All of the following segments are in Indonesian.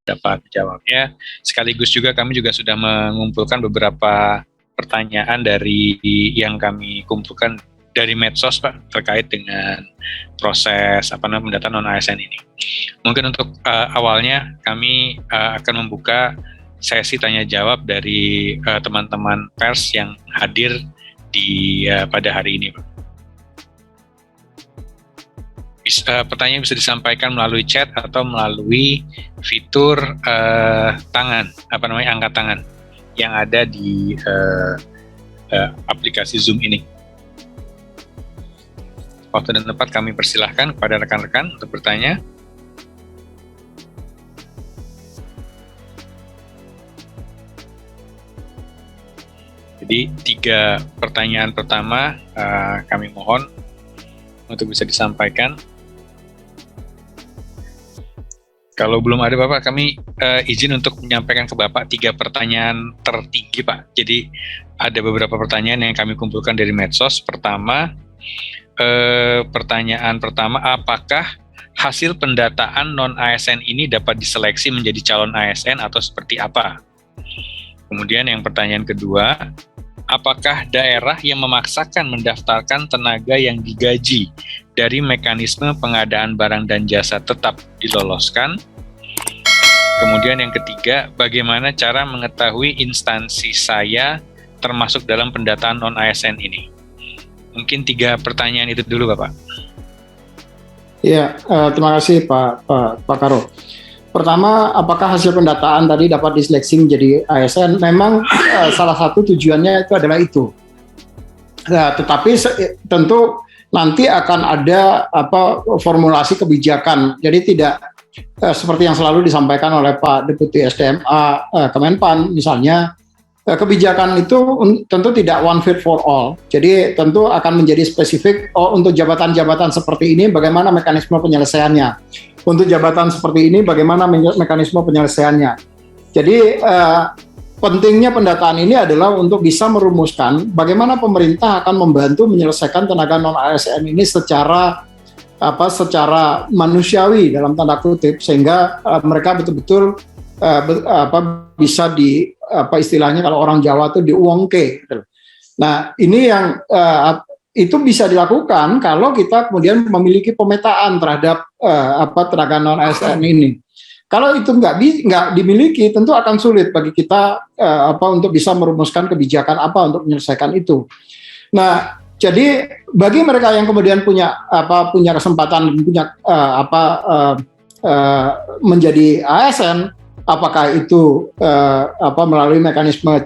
dapat jawabnya. Sekaligus juga kami juga sudah mengumpulkan beberapa pertanyaan dari yang kami kumpulkan dari medsos, Pak, terkait dengan proses pendataan non-ASN ini. Mungkin untuk awalnya kami akan membuka sesi tanya jawab dari teman-teman pers yang hadir di pada hari ini, Pak. Pertanyaan bisa disampaikan melalui chat atau melalui fitur angkat tangan yang ada di aplikasi Zoom ini. Waktu dan tempat kami persilahkan kepada rekan-rekan untuk bertanya. Jadi 3 pertanyaan pertama kami mohon untuk bisa disampaikan. Kalau belum ada Bapak, kami izin untuk menyampaikan ke Bapak 3 pertanyaan tertinggi, Pak. Jadi ada beberapa pertanyaan yang kami kumpulkan dari medsos. Pertanyaan pertama, apakah hasil pendataan non-ASN ini dapat diseleksi menjadi calon ASN atau seperti apa? Kemudian yang pertanyaan kedua, apakah daerah yang memaksakan mendaftarkan tenaga yang digaji dari mekanisme pengadaan barang dan jasa tetap diloloskan? Kemudian yang ketiga, bagaimana cara mengetahui instansi saya termasuk dalam pendataan non-ASN ini? Mungkin 3 pertanyaan itu dulu, Bapak. Ya, terima kasih Pak Karo. Pertama, apakah hasil pendataan tadi dapat diseleksi menjadi ASN? Memang salah satu tujuannya itu adalah itu. Nah, tetapi tentu nanti akan ada formulasi kebijakan. Jadi tidak seperti yang selalu disampaikan oleh Pak Deputi SDMA Kemenpan misalnya. Kebijakan itu tentu tidak one fit for all. Jadi tentu akan menjadi spesifik untuk jabatan-jabatan seperti ini bagaimana mekanisme penyelesaiannya. Untuk jabatan seperti ini bagaimana mekanisme penyelesaiannya. Jadi pentingnya pendataan ini adalah untuk bisa merumuskan bagaimana pemerintah akan membantu menyelesaikan tenaga non-ASN ini secara manusiawi dalam tanda kutip sehingga mereka betul-betul bisa istilahnya kalau orang Jawa itu diuongke. Nah, ini yang itu bisa dilakukan kalau kita kemudian memiliki pemetaan terhadap tenaga non-ASN ini. Kalau itu nggak dimiliki, tentu akan sulit bagi kita untuk bisa merumuskan kebijakan untuk menyelesaikan itu. Nah, jadi bagi mereka yang kemudian punya kesempatan punya menjadi ASN, apakah itu melalui mekanisme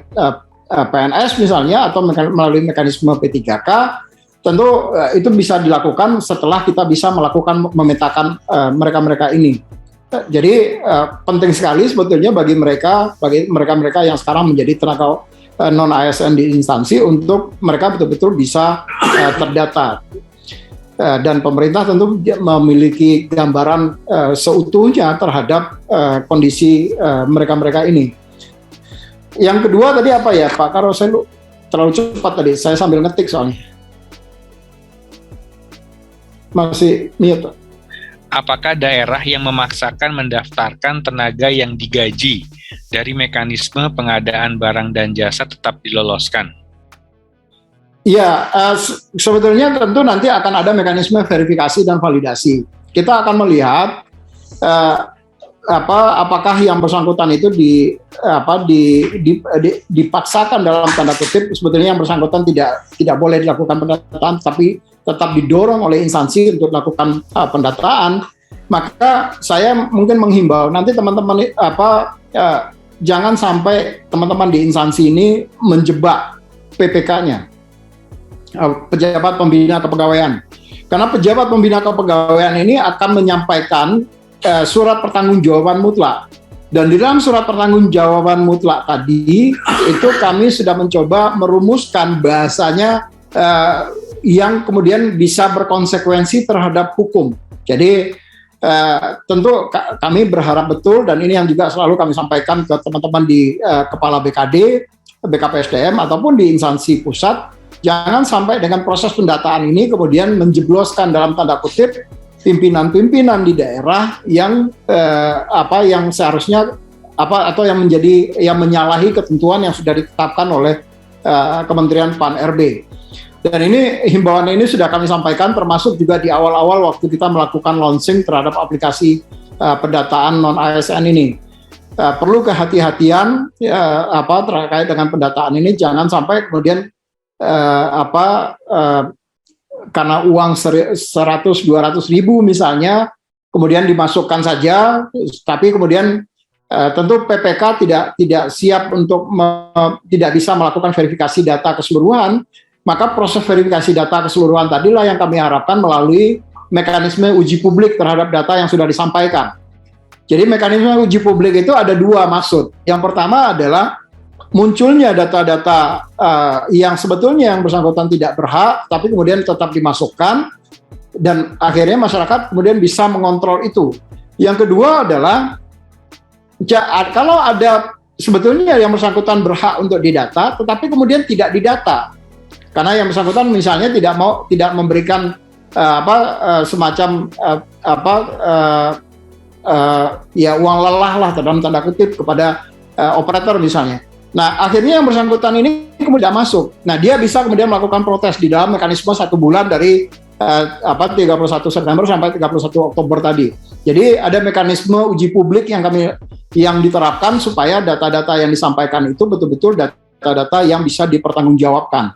PNS misalnya atau melalui mekanisme P3K, tentu itu bisa dilakukan setelah kita bisa melakukan memetakan mereka-mereka ini. Jadi penting sekali sebetulnya bagi mereka yang sekarang menjadi tenaga non-ASN di instansi untuk mereka betul-betul bisa terdata. Dan pemerintah tentu memiliki gambaran seutuhnya terhadap kondisi mereka-mereka ini. Yang kedua tadi apa ya Pak Karo, saya terlalu cepat tadi, saya sambil ngetik soalnya. Masih mute. Apakah daerah yang memaksakan mendaftarkan tenaga yang digaji dari mekanisme pengadaan barang dan jasa tetap diloloskan? Ya, sebetulnya tentu nanti akan ada mekanisme verifikasi dan validasi. Kita akan melihat apakah yang bersangkutan itu dipaksakan dalam tanda kutip. Sebetulnya yang bersangkutan tidak boleh dilakukan pendataan, tapi tetap didorong oleh instansi untuk melakukan pendataan. Maka saya mungkin menghimbau nanti teman-teman jangan sampai teman-teman di instansi ini menjebak PPK-nya. Pejabat pembina kepegawaian. Karena pejabat pembina kepegawaian ini akan menyampaikan surat pertanggungjawaban mutlak. Dan di dalam surat pertanggungjawaban mutlak tadi itu kami sudah mencoba merumuskan bahasanya yang kemudian bisa berkonsekuensi terhadap hukum. Jadi tentu kami berharap betul, dan ini yang juga selalu kami sampaikan ke teman-teman di Kepala BKD, BKPSDM ataupun di instansi pusat. Jangan sampai dengan proses pendataan ini kemudian menjebloskan dalam tanda kutip pimpinan-pimpinan di daerah yang yang seharusnya atau yang menyalahi ketentuan yang sudah ditetapkan oleh Kementerian Pan-RB. Dan ini himbauan ini sudah kami sampaikan, termasuk juga di awal-awal waktu kita melakukan launching terhadap aplikasi pendataan non-ASN ini. Perlu kehati-hatian terkait dengan pendataan ini, jangan sampai kemudian karena uang 100-200 ribu misalnya kemudian dimasukkan saja, tapi kemudian tentu PPK tidak siap untuk tidak bisa melakukan verifikasi data keseluruhan, maka proses verifikasi data keseluruhan tadilah yang kami harapkan melalui mekanisme uji publik terhadap data yang sudah disampaikan. Jadi mekanisme uji publik itu ada dua maksud. Yang pertama adalah munculnya data-data yang sebetulnya yang bersangkutan tidak berhak, tapi kemudian tetap dimasukkan, dan akhirnya masyarakat kemudian bisa mengontrol itu. Yang kedua adalah kalau ada sebetulnya yang bersangkutan berhak untuk didata, tetapi kemudian tidak didata, karena yang bersangkutan misalnya tidak memberikan semacam uang lelah lah dalam tanda kutip kepada operator misalnya. Nah, akhirnya yang bersangkutan ini kemudian masuk. Nah, dia bisa kemudian melakukan protes di dalam mekanisme 1 bulan dari 31 September sampai 31 Oktober tadi. Jadi ada mekanisme uji publik yang diterapkan supaya data-data yang disampaikan itu betul-betul data-data yang bisa dipertanggungjawabkan.